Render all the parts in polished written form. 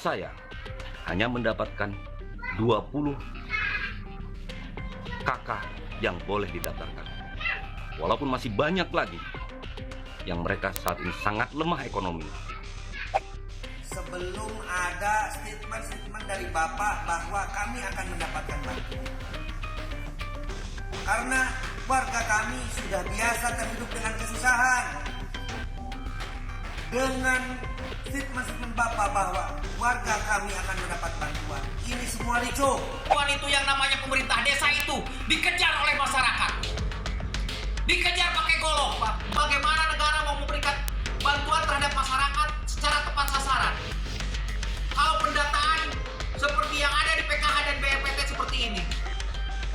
saya hanya mendapatkan 20 KK yang boleh didaftarkan. Walaupun masih banyak lagi yang mereka saat ini sangat lemah ekonomi. Sebelum ada statement dari Bapak bahwa kami akan mendapatkan bantuan. Karena warga kami sudah biasa terhidup dengan kesusahan. Dengan statement Bapak bahwa warga kami akan mendapat bantuan. Ini semua ricu. Bantuan itu yang namanya pemerintah desa itu dikejar oleh masyarakat. Dikejar pakai golok, Pak. Bagaimana negara mau memberikan bantuan terhadap masyarakat secara tepat sasaran? Kalau pendataan seperti yang ada di PKH dan BPT seperti ini.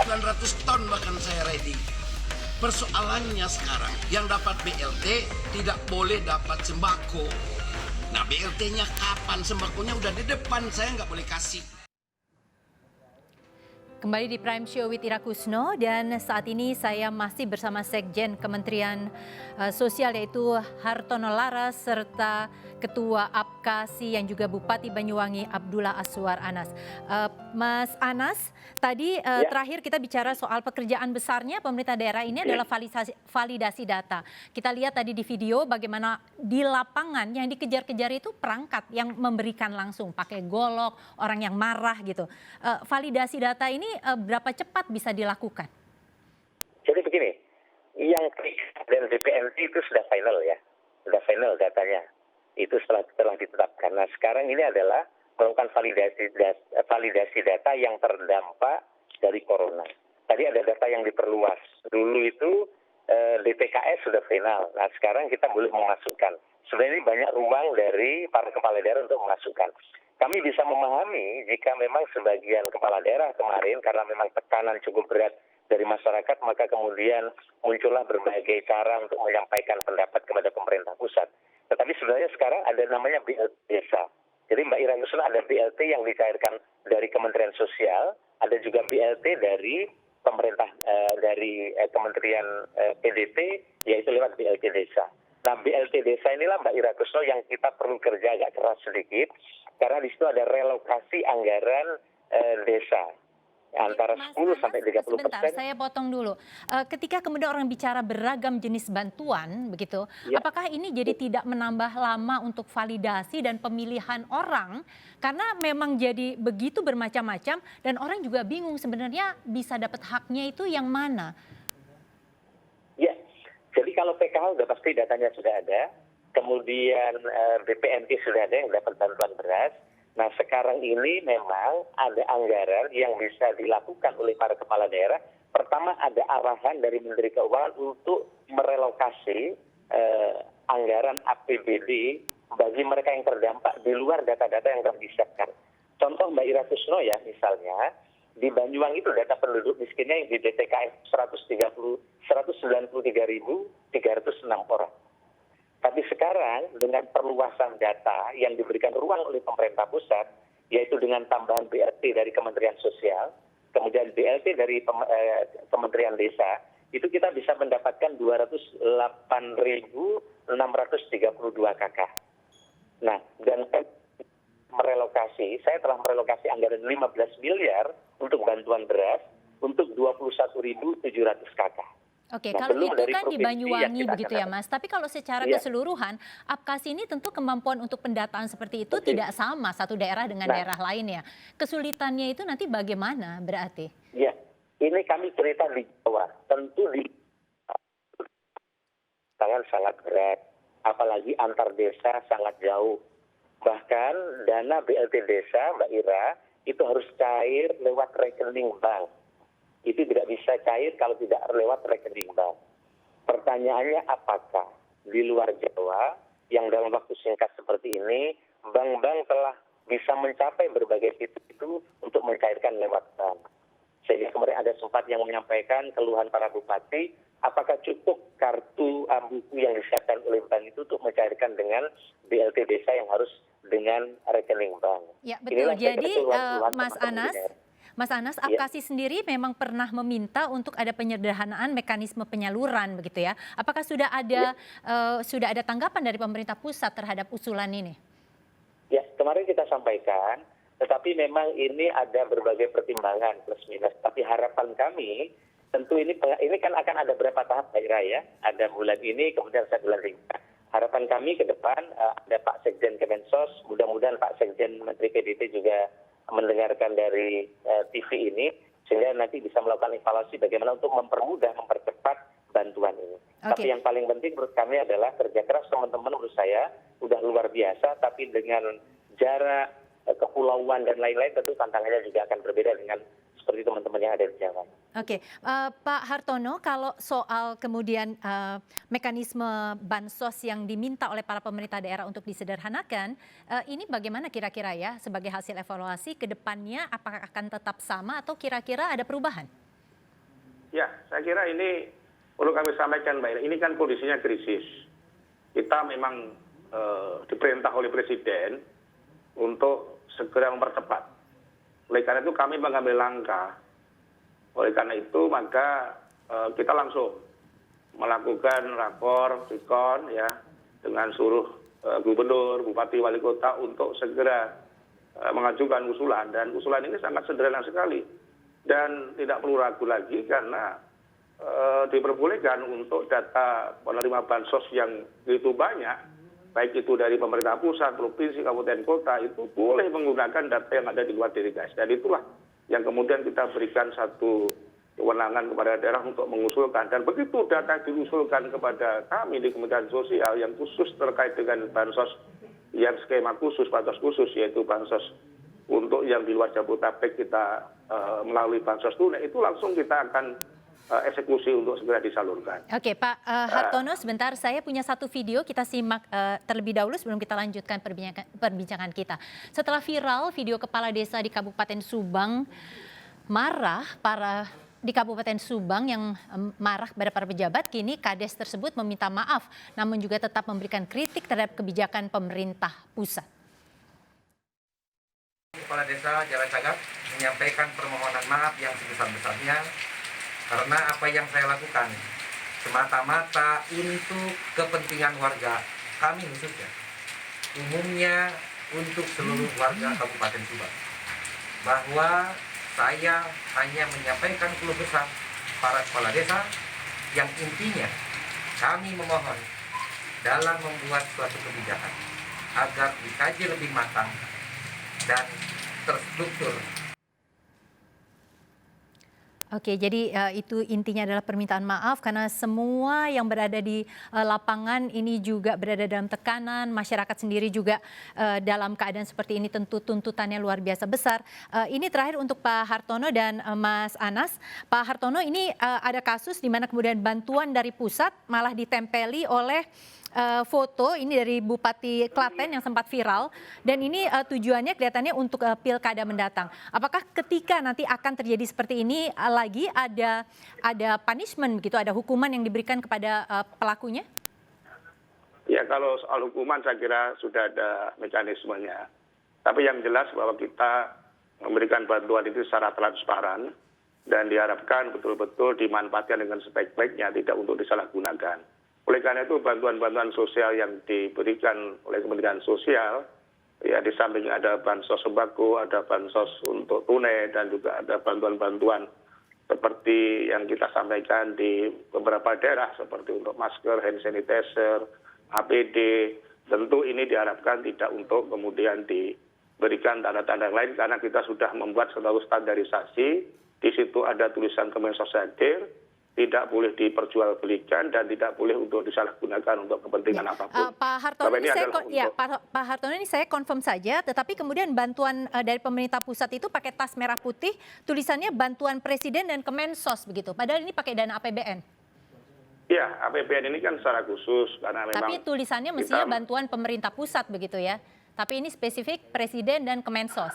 900 ton bahkan saya ready. Persoalannya sekarang yang dapat BLT tidak boleh dapat sembako. Nah BLT-nya kapan? Sembakonya udah di depan, saya nggak boleh kasih. Kembali di Prime Show with Ira Kusno dan saat ini saya masih bersama Sekjen Kementerian Sosial yaitu Hartono Laras serta Ketua APKASI yang juga Bupati Banyuwangi Abdullah Aswar Anas. Mas Anas, tadi terakhir kita bicara soal pekerjaan besarnya pemerintah daerah ini adalah validasi data. Kita lihat tadi di video bagaimana di lapangan yang dikejar-kejar itu perangkat yang memberikan langsung pakai golok, orang yang marah gitu. Validasi data ini berapa cepat bisa dilakukan? Jadi begini, yang dan BPNT itu sudah final ya, sudah final datanya. Itu setelah ditetapkan. Nah sekarang ini adalah melakukan validasi data yang terdampak dari corona. Tadi ada data yang diperluas. Dulu itu DTKS sudah final. Nah sekarang kita boleh memasukkan. Sebenarnya banyak ruang dari para kepala daerah untuk memasukkan. Kami bisa memahami jika memang sebagian kepala daerah kemarin karena memang tekanan cukup berat dari masyarakat, maka kemudian muncullah berbagai cara untuk menyampaikan pendapat kepada pemerintah pusat. Tetapi sebenarnya sekarang ada namanya BLT desa. Jadi Mbak Ira Kusno ada BLT yang dicairkan dari Kementerian Sosial, ada juga BLT dari pemerintah dari Kementerian PDP, yaitu lewat BLT desa. Nah BLT desa inilah Mbak Ira Kusno yang kita perlu kerja agak keras sedikit, karena di situ ada relokasi anggaran desa. Antara 10 sampai 30%. Sebentar, saya potong dulu. Ketika kemudian orang bicara beragam jenis bantuan, begitu, apakah ini jadi tidak menambah lama untuk validasi dan pemilihan orang? Karena memang jadi begitu bermacam-macam dan orang juga bingung sebenarnya bisa dapat haknya itu yang mana? Ya, jadi kalau PKH sudah pasti datanya sudah ada, kemudian BPNT sudah ada yang dapat bantuan beras. Nah sekarang ini memang ada anggaran yang bisa dilakukan oleh para kepala daerah. Pertama ada arahan dari Menteri Keuangan untuk merelokasi anggaran APBD bagi mereka yang terdampak di luar data-data yang telah disiapkan. Contoh Mbak Ira Kusno ya misalnya, di Banyuwangi itu data penduduk miskinnya yang di DTKS 193.306 orang. Tapi sekarang dengan perluasan data yang diberikan ruang oleh pemerintah pusat, yaitu dengan tambahan BLT dari Kementerian Sosial, kemudian BLT dari Kementerian Desa, itu kita bisa mendapatkan 208.632 KK. Nah, dan saya telah merelokasi anggaran 15 miliar untuk bantuan beras untuk 21.700 KK. Oke, Nah, kalau belum itu dari kan di provinsi Banyuwangi yang kita begitu ya akan- Mas. Tapi kalau secara keseluruhan, APKASI ini tentu kemampuan untuk pendataan seperti itu tidak sama satu daerah dengan daerah lainnya. Kesulitannya itu nanti bagaimana berarti? Ya, ini kami cerita di Jawa. Tentu di sangat berat, apalagi antar desa sangat jauh. Bahkan dana BLT desa, Mbak Ira, itu harus cair lewat rekening bank. Itu tidak bisa cair kalau tidak lewat rekening bank. Pertanyaannya apakah di luar Jawa yang dalam waktu singkat seperti ini, bank-bank telah bisa mencapai berbagai titik itu untuk mencairkan lewat bank. Sehingga kemarin ada sempat yang menyampaikan keluhan para bupati, apakah cukup kartu buku yang disiapkan oleh bank itu untuk mencairkan dengan BLT desa yang harus dengan rekening bank. Ya betul, Inilah saya kira jadi keluhan-keluhan Mas teman-teman Anas, di daerah. Mas Anas, APKASI sendiri memang pernah meminta untuk ada penyederhanaan mekanisme penyaluran begitu ya. Apakah sudah ada tanggapan dari pemerintah pusat terhadap usulan ini? Ya, kemarin kita sampaikan, tetapi memang ini ada berbagai pertimbangan plus minus. Tapi harapan kami tentu ini kan akan ada berapa tahap Pak Ira ya. Ada bulan ini, kemudian 1 bulan ringkas. Harapan kami ke depan ada Pak Sekjen Kemensos, mudah-mudahan Pak Sekjen Menteri PDT juga mendengarkan dari TV ini, sehingga nanti bisa melakukan evaluasi bagaimana untuk mempermudah, mempercepat bantuan ini. Tapi yang paling penting menurut kami adalah kerja keras teman-teman menurut saya udah luar biasa, tapi dengan jarak, kepulauan dan lain-lain tentu tantangannya juga akan berbeda dengan seperti teman-teman yang ada di Jawa. Oke, Pak Hartono, kalau soal kemudian mekanisme bansos yang diminta oleh para pemerintah daerah untuk disederhanakan, ini bagaimana kira-kira ya sebagai hasil evaluasi ke depannya, apakah akan tetap sama atau kira-kira ada perubahan? Ya, saya kira ini perlu kami sampaikan Mbak Ira, ini kan kondisinya krisis. Kita memang diperintah oleh Presiden untuk segera mempercepat. Oleh karena itu kami mengambil langkah. Oleh karena itu maka kita langsung melakukan rakor, sikon ya dengan seluruh gubernur, bupati, wali kota untuk segera mengajukan usulan, dan usulan ini sangat sederhana sekali dan tidak perlu ragu lagi karena diperbolehkan untuk data penerima bansos yang begitu banyak, baik itu dari pemerintah pusat, provinsi, kabupaten, kota, itu boleh menggunakan data yang ada di luar diri guys. Dan itulah yang kemudian kita berikan satu kewenangan kepada daerah untuk mengusulkan. Dan begitu data diusulkan kepada kami di Kementerian Sosial yang khusus terkait dengan bansos yang skema khusus, bansos khusus, yaitu bansos untuk yang di luar Jabodetabek kita melalui bansos tunai, itu langsung kita akan eksekusi untuk segera disalurkan. Oke, Pak Hartono, sebentar saya punya satu video, kita simak terlebih dahulu sebelum kita lanjutkan perbincangan kita. Setelah viral video kepala desa di Kabupaten Subang di Kabupaten Subang yang marah kepada para pejabat, kini Kades tersebut meminta maaf, namun juga tetap memberikan kritik terhadap kebijakan pemerintah pusat. Kepala Desa Jalan Cagak menyampaikan permohonan maaf yang sebesar-besarnya karena apa yang saya lakukan semata-mata untuk kepentingan warga kami khususnya, umumnya untuk seluruh warga Kabupaten Subang, bahwa saya hanya menyampaikan keluh kesah para kepala desa yang intinya kami memohon dalam membuat suatu kebijakan agar dikaji lebih matang dan terstruktur. Oke, jadi itu intinya adalah permintaan maaf karena semua yang berada di lapangan ini juga berada dalam tekanan, masyarakat sendiri juga dalam keadaan seperti ini tentu tuntutannya luar biasa besar. Ini terakhir untuk Pak Hartono dan Mas Anas. Pak Hartono, ini ada kasus di mana kemudian bantuan dari pusat malah ditempeli oleh foto ini dari Bupati Klaten yang sempat viral, dan ini tujuannya kelihatannya untuk pilkada mendatang. Apakah ketika nanti akan terjadi seperti ini lagi ada punishment begitu, ada hukuman yang diberikan kepada pelakunya? Ya, kalau soal hukuman saya kira sudah ada mekanismenya. Tapi yang jelas bahwa kita memberikan bantuan itu secara transparan dan diharapkan betul-betul dimanfaatkan dengan sebaik-baiknya, tidak untuk disalahgunakan. Oleh karena itu bantuan-bantuan sosial yang diberikan oleh Kementerian Sosial, ya di samping ada bansos sembako, ada bansos untuk tunai, dan juga ada bantuan-bantuan seperti yang kita sampaikan di beberapa daerah seperti untuk masker, hand sanitizer, APD. Tentu ini diharapkan tidak untuk kemudian diberikan tanda-tanda lain karena kita sudah membuat suatu standarisasi. Di situ ada tulisan Kemensos hadir, tidak boleh diperjualbelikan dan tidak boleh untuk disalahgunakan untuk kepentingan apapun. Pak Hartono, ini saya confirm saja, tetapi kemudian bantuan dari pemerintah pusat itu pakai tas merah putih, tulisannya bantuan Presiden dan Kemensos begitu. Padahal ini pakai dana APBN. Ya, APBN ini kan secara khusus karena memang. Tapi tulisannya mestinya bantuan pemerintah pusat begitu ya. Tapi ini spesifik Presiden dan Kemensos.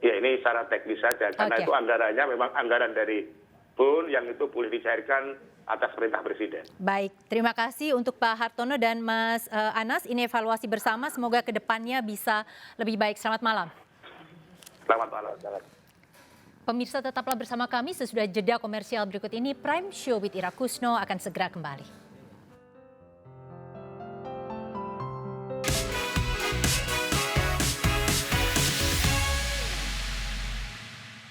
Ya, ini secara teknis saja karena itu anggarannya memang anggaran dari pun yang itu boleh dicairkan atas perintah Presiden. Baik, terima kasih untuk Pak Hartono dan Mas Anas. Ini evaluasi bersama, semoga ke depannya bisa lebih baik. Selamat malam. Selamat malam. Pemirsa tetaplah bersama kami sesudah jeda komersial berikut ini. Prime Show with Ira Kusno akan segera kembali.